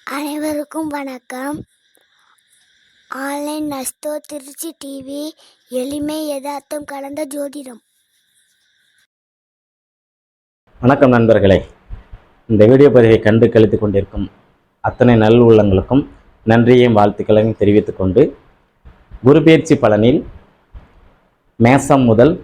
அனைவருக்கும் வணக்கம். Online நஸ்தோ Trichy TV, எளிமை யதார்த்தம் கலந்த ஜோதிடம். வணக்கம் நண்பர்களே. இந்த வீடியோ பதிவை கண்டு கழித்து கொண்டிருக்கும் அத்தனை நல் உள்ளங்களுக்கும் நன்றியையும் வாழ்த்துக்களையும் தெரிவித்துக் கொண்டு, குரு பெயர்ச்சி பலனில் மேசம் முதல்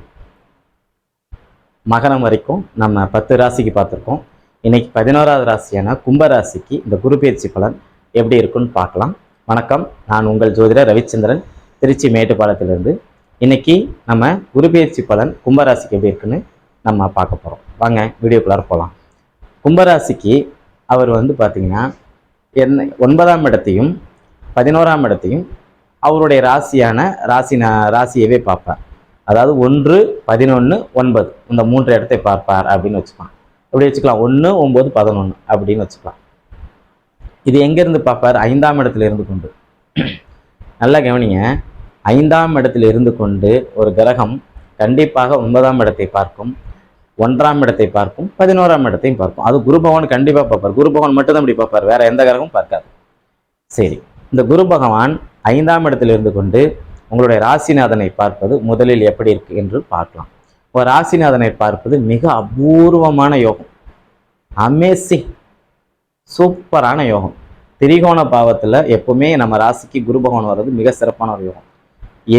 மகரம் வரைக்கும் நம்ம 10 ராசிக்கு பார்த்துருக்கோம். இன்னைக்கு 11வது ராசியான கும்பராசிக்கு இந்த குரு பெயர்ச்சி பலன் எப்படி இருக்குன்னு பார்க்கலாம். வணக்கம், நான் உங்கள் ஜோதிடர் ரவிச்சந்திரன், திருச்சி மேட்டுப்பாளையத்திலிருந்து. இன்னைக்கு நம்ம குரு பெயர்ச்சி பலன் கும்பராசிக்கு எப்படி இருக்குன்னு நம்ம பார்க்க போகிறோம். வாங்க வீடியோக்குள்ளார போகலாம். கும்பராசிக்கு அவர் பார்த்தீங்கன்னா 9ஆம் இடத்தையும் 11ஆம் இடத்தையும் அவருடைய ராசியவே பார்ப்பார். அதாவது 1, 11, 9 இந்த 3 இடத்தை பார்ப்பார் அப்படின்னு வச்சுக்கலாம். எப்படி வச்சுக்கலாம்? 1, 9, 11 அப்படின்னு வச்சுக்கலாம். இது எங்கேருந்து பார்ப்பார்? 5ஆம் இடத்துல இருந்து கொண்டு. நல்லா கவனிங்க, 5ஆம் இடத்தில் இருந்து கொண்டு ஒரு கிரகம் கண்டிப்பாக 9ஆம் இடத்தை பார்க்கும், 1ஆம் இடத்தை பார்க்கும், 11ஆம் இடத்தையும் பார்க்கும். அது குரு பகவான் கண்டிப்பாக பார்ப்பார். குரு பகவான் மட்டும்தான் இப்படி பார்ப்பார், வேற எந்த கிரகமும் பார்க்காது. சரி, இந்த குரு பகவான் 5ஆம் இடத்தில் இருந்து கொண்டு உங்களுடைய ராசிநாதனை பார்ப்பது முதலில் எப்படி இருக்கு என்று பார்க்கலாம். ஒரு ராசிநாதனை பார்ப்பது மிக அபூர்வமான யோகம், அமேசிங், சூப்பரான யோகம். திரிகோண பாவத்தில் எப்பவுமே நம்ம ராசிக்கு குரு பகவான் வர்றது மிக சிறப்பான ஒரு யோகம்.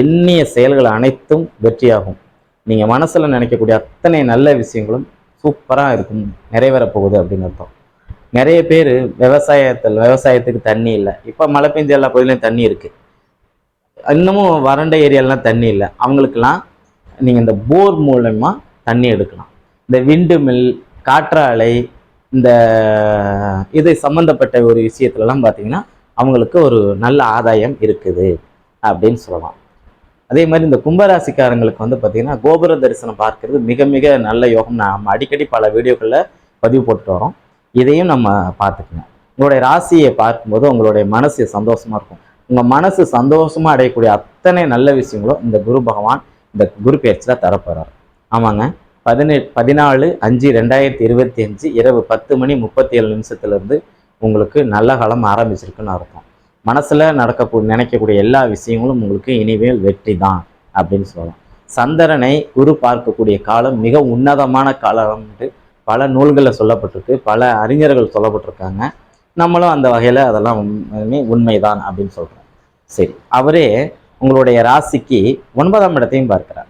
எண்ணிய செயல்கள் அனைத்தும் வெற்றியாகும். நீங்கள் மனசில் நினைக்கக்கூடிய அத்தனை நல்ல விஷயங்களும் சூப்பராக இருக்கும், நிறைவேறப் போகுது அப்படின்னு அர்த்தம். நிறைய பேர் விவசாயத்துக்கு தண்ணி இல்லை. இப்போ மழை பெஞ்ச எல்லா பகுதியிலையும் தண்ணி இருக்குது, இன்னமும் வறண்ட ஏரியாலாம் தண்ணி இல்லை. அவங்களுக்கெல்லாம் நீங்கள் இந்த போர் மூலமா தண்ணி எடுக்கலாம். இந்த விண்டு மில், காற்றாலை, இந்த இது சம்மந்தப்பட்ட ஒரு விஷயத்துலலாம் பார்த்தீங்கன்னா அவங்களுக்கு ஒரு நல்ல ஆதாயம் இருக்குது அப்படின்னு சொல்லலாம். அதே மாதிரி இந்த கும்பராசிக்காரங்களுக்கு பார்த்தீங்கன்னா கோபுர தரிசனம் பார்க்கறது மிக மிக நல்ல யோகம். நம்ம அடிக்கடி பல வீடியோக்களில் பதிவு போட்டுட்டு வரோம், இதையும் நம்ம பார்த்துக்கணும். உங்களுடைய ராசியை பார்க்கும்போது உங்களுடைய மனசு சந்தோஷமா இருக்கும். உங்கள் மனசு சந்தோஷமாக அடையக்கூடிய அத்தனை நல்ல விஷயங்களும் இந்த குரு பகவான் இந்த குரு பெயர்ச்சியில் தரப்போகிறார். ஆமாங்க, 14/5/2025 இரவு 10:37 உங்களுக்கு நல்ல காலம் ஆரம்பிச்சிருக்குன்னு அர்த்தம். மனசில் நினைக்கக்கூடிய எல்லா விஷயங்களும் உங்களுக்கு இனிமேல் வெற்றி தான் அப்படின்னு சொல்லலாம். சந்திரனை குரு பார்க்கக்கூடிய காலம் மிக உன்னதமான காலம் என்று பல நூல்களில் சொல்லப்பட்டிருக்கு, பல அறிஞர்கள் சொல்லப்பட்டிருக்காங்க. நம்மளும் அந்த வகையில் அதெல்லாம் உண்மைதான் அப்படின்னு சொல்கிறோம். சரி, அவரே உங்களுடைய ராசிக்கு 9ஆம் இடத்தையும் பார்க்கிறார்.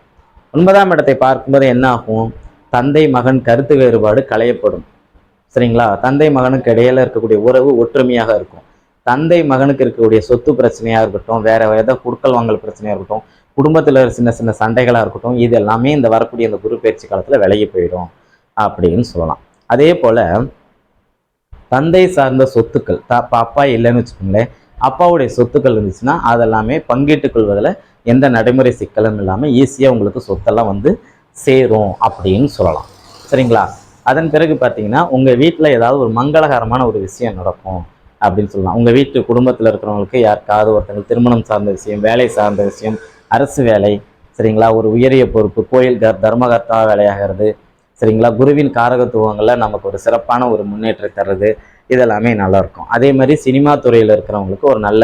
9ஆம் இடத்தை பார்க்கும்போது என்ன ஆகும்? தந்தை மகன் கருத்து வேறுபாடு களையப்படும். சரிங்களா? தந்தை மகனுக்கு இடையில இருக்கக்கூடிய உறவு ஒற்றுமையாக இருக்கும். தந்தை மகனுக்கு இருக்கக்கூடிய சொத்து பிரச்சனையாக இருக்கட்டும், வேற ஏதோ குடுக்கல் வாங்கல் பிரச்சனையாக இருக்கட்டும், குடும்பத்தில் சின்ன சின்ன சண்டைகளாக இருக்கட்டும், இது எல்லாமே இந்த வரக்கூடிய இந்த குரு பயிற்சி காலத்தில் விலகி போயிடும் அப்படின்னு சொல்லலாம். அதே போல தந்தை சார்ந்த சொத்துக்கள், அப்பா இல்லைன்னு வச்சுக்கோங்களேன், அப்பாவுடைய சொத்துக்கள் இருந்துச்சுன்னா அதெல்லாமே பங்கிட்டுக் கொள்வதில் எந்த நடைமுறை சிக்கலும் இல்லாமல் ஈஸியாக உங்களுக்கு சொத்தெல்லாம் சேரும் அப்படின்னு சொல்லலாம். சரிங்களா? அதன் பிறகு பார்த்தீங்கன்னா உங்கள் வீட்டில் ஏதாவது ஒரு மங்களகரமான ஒரு விஷயம் நடக்கும் அப்படின்னு சொல்லலாம். உங்கள் வீட்டு குடும்பத்தில் இருக்கிறவங்களுக்கு யாருக்காவது ஒருத்தங்களுக்கு திருமணம் சார்ந்த விஷயம், வேலை சார்ந்த விஷயம், அரசு வேலை, சரிங்களா, ஒரு உயரிய பொறுப்பு, கோயில் தர்மகர்த்தா வேலையாகிறது, சரிங்களா, குருவின் காரகத்துவங்களில் நமக்கு ஒரு சிறப்பான ஒரு முன்னேற்றம் தர்றது, இதெல்லாமே நல்லாயிருக்கும். அதே மாதிரி சினிமா துறையில் இருக்கிறவங்களுக்கு ஒரு நல்ல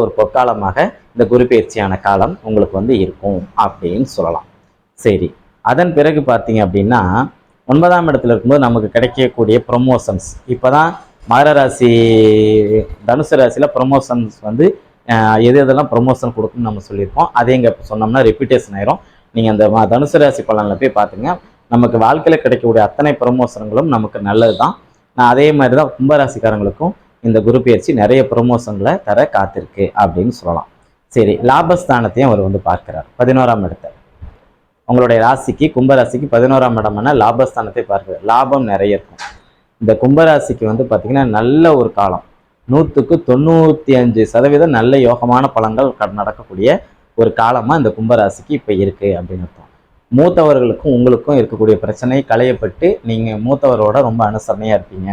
ஒரு பொற்காலமாக இந்த குரு பயிற்சியான காலம் உங்களுக்கு இருக்கும் அப்படின்னு சொல்லலாம். சரி, அதன் பிறகு பார்த்தீங்க அப்படின்னா 9ஆம் இடத்துல இருக்கும்போது நமக்கு கிடைக்கக்கூடிய ப்ரொமோஷன்ஸ், இப்போ தான் மகர ராசி, தனுசு ராசியில் ப்ரொமோஷன்ஸ் எதெல்லாம் ப்ரொமோஷன் கொடுக்குன்னு நம்ம சொல்லியிருக்கோம். அதே இங்கே சொன்னோம்னா ரெப்யூட்டேஷன் ஆயிரும். நீங்கள் அந்த தனுசு ராசி பலனில் போய் பார்த்துங்க, நமக்கு வாழ்க்கையில் கிடைக்கக்கூடிய அத்தனை ப்ரொமோஷன்களும் நமக்கு நல்லது தான். அதே மாதிரி தான் கும்பராசிக்காரங்களுக்கும் இந்த குரு பயிற்சி நிறைய ப்ரொமோஷன்களை தர காத்திருக்கு அப்படின்னு சொல்லலாம். சரி, லாபஸ்தானத்தையும் அவர் பார்க்கிறார், 11ஆம் இடத்தை. உங்களுடைய ராசிக்கு, கும்பராசிக்கு 11ஆம் இடமான லாபஸ்தானத்தை பார்க்கிறார். லாபம் நிறைய இருக்கும். இந்த கும்பராசிக்கு பார்த்தீங்கன்னா நல்ல ஒரு காலம், 100க்கு 95% நல்ல யோகமான பலன்கள் நடக்கக்கூடிய ஒரு காலமாக இந்த கும்பராசிக்கு இப்போ இருக்குது அப்படின்னு அர்த்தம். மூத்தவர்களுக்கும் உங்களுக்கும் இருக்கக்கூடிய பிரச்சனை களையப்பட்டு நீங்கள் மூத்தவரோட ரொம்ப அனுசரணையாக இருப்பீங்க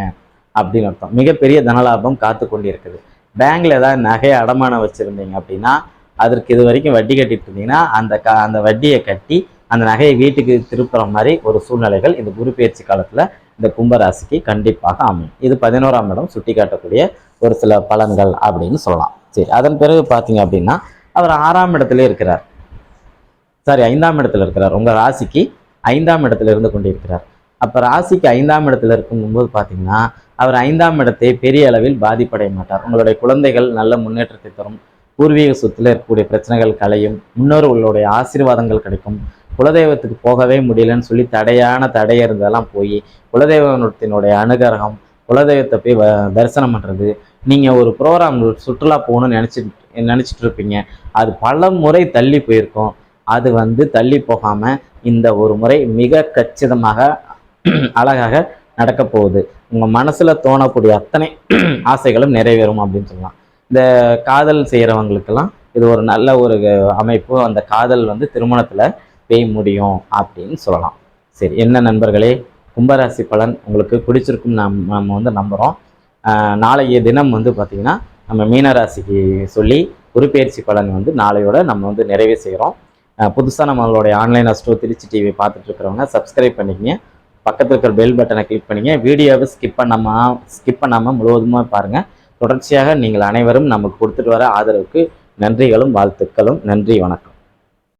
அப்படின்னு அர்த்தம். மிகப்பெரிய தனலாபம் காத்து கொண்டு இருக்குது. பேங்க்ல ஏதாவது நகையை அடமானம் வச்சுருந்தீங்க அப்படின்னா அதற்கு இது வரைக்கும் வட்டி கட்டிட்டு இருந்தீங்கன்னா அந்த வட்டியை கட்டி அந்த நகையை வீட்டுக்கு திருப்புற மாதிரி ஒரு சூழ்நிலைகள் இந்த குரு பயிற்சி காலத்தில் இந்த கும்பராசிக்கு கண்டிப்பாக அமையும். இது 11ஆம் இடம் சுட்டி காட்டக்கூடிய ஒரு சில பலன்கள் அப்படின்னு சொல்லலாம். சரி, அதன் பிறகு பார்த்தீங்க அப்படின்னா அவர் 6ஆம் இடத்துல இருக்கிறார், 5ஆம் இடத்துல இருக்கிறார். உங்க ராசிக்கு 5ஆம் இடத்துல இருந்து கொண்டிருக்கிறார். அப்ப ராசிக்கு 5ஆம் இடத்துல இருக்கும்போது பார்த்தீங்கன்னா அவர் 5ஆம் இடத்தை பெரிய அளவில் பாதிப்படைய மாட்டார். உங்களுடைய குழந்தைகள் நல்ல முன்னேற்றத்தை தரும். பூர்வீக சொத்துல இருக்கக்கூடிய பிரச்சனைகள் களையும். முன்னோர்களுடைய ஆசீர்வாதங்கள் கிடைக்கும். குலதெய்வத்துக்கு போகவே முடியலன்னு சொல்லி தடை இருந்ததெல்லாம் போய் குலதெய்வத்தினுடைய அனுகிரகம், குலதெய்வத்தை போய் தரிசனம் பண்ணுறது, நீங்கள் ஒரு ப்ரோக்ராம் சுற்றுலா போகணும்னு நினச்சிட்டு இருப்பீங்க. அது பல முறை தள்ளி போயிருக்கும். அது தள்ளி போகாமல் இந்த ஒரு முறை மிக கச்சிதமாக அழகாக நடக்க போகுது. உங்கள் மனசில் தோணக்கூடிய அத்தனை ஆசைகளும் நிறைவேறும் அப்படின்னு சொல்லலாம். இந்த காதல் செய்கிறவங்களுக்கெல்லாம் இது ஒரு நல்ல ஒரு அமைப்பு. அந்த காதல் திருமணத்தில் போய் முடியும் அப்படின்னு சொல்லலாம். சரி, என்ன நண்பர்களே, கும்பராசி பலன் உங்களுக்கு பிடிச்சிருக்கும் நம்ம நம்புகிறோம். நாளைய தினம் பார்த்திங்கன்னா நம்ம மீனராசிக்கு சொல்லி குருப்பெயர்ச்சி பலன் நாளையோட நம்ம நிறைவே செய்கிறோம். புதுசாக நம்மளுடைய ஆன்லைன் அஸ்ட்ரோ திருச்சி டிவி பார்த்துட்டு இருக்கிறவங்க சப்ஸ்கிரைப் பண்ணிக்கங்க. பக்கத்தில் இருக்கிற பெல் பட்டனை கிளிக் பண்ணிங்க. வீடியோவை ஸ்கிப் பண்ணாமல் முழுவதுமாக பாருங்கள். தொடர்ச்சியாக நீங்கள் அனைவரும் நமக்கு கொடுத்துட்டு வர ஆதரவுக்கு நன்றிகளும் வாழ்த்துக்களும். நன்றி, வணக்கம்.